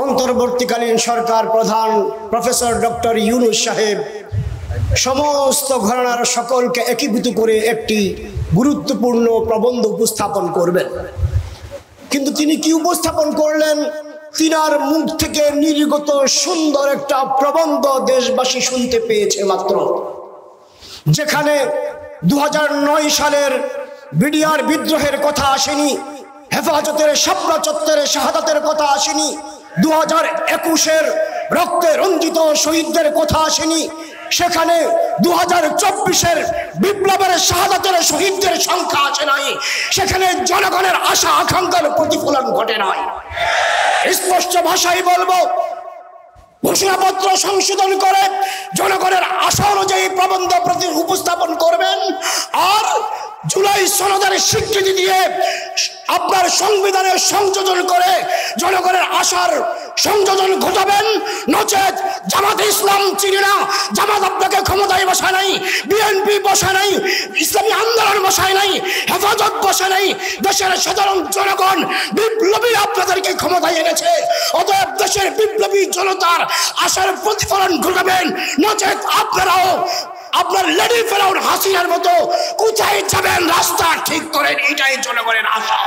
অন্তর্বর্তীকালীন সরকার প্রধান professor doctor Yunus সাহেব সমস্ত ঘরানার সকলকে একীভূত করে একটি গুরুত্বপূর্ণ প্রবন্ধ উপস্থাপন করবেন। কিন্তু তিনি কি উপস্থাপন করলেন? তিনার মুখ থেকে নির্গত সুন্দর একটা প্রবন্ধ দেশবাসী শুনতে পেয়েছে মাত্র, যেখানে 2009 সালের বিডিআর বিদ্রোহের কথা আসেনি, হেফাজতের শাপলা চত্বরে শাহাদাতের কথা আসেনি, 2021-এর রক্তে রঞ্জিত শহীদদের কথা আসেনি, সেখানে 2024-এর বিপ্লবের শাহাদাতের শহীদদের সংখ্যা আছে নাই, সেখানে জনগণের আশা আকাঙ্ক্ষার প্রতিফলন ঘটে নাই। স্পষ্ট ভাষায় বলবো, ঘোষণাপত্র সংশোধন করে জনগণের আশা অনুযায়ী প্রবন্ধ উপস্থাপন করবেন, আর জুলাই সনদের স্বীকৃতি দিয়ে আপনার সংবিধানে সংযোজন করে জনগণের আশার সংযোজন ঘটাবেন। নচেত জামাত ইসলাম চিনি না, জামাত আপনাকে ক্ষমতায় বসায় নাই, বিএনপি বসায় নাই, ইসলামী আন্দোলন বসায় নাই, হেফাজত বসায় নাই, দেশের সাধারণ জনগণ বিপ্লবী আপনাদেরকে ক্ষমতায় এনেছে। অতএব দেশের বিপ্লবী জনতার আশার প্রতিফলন ঘটাবেন, নচেত আপনারাও আপনার লেডি ফেরাউন হাসিনার মতো কোথায় যাবেন রাস্তা ঠিক করেন, এটাই জনগণের আশা।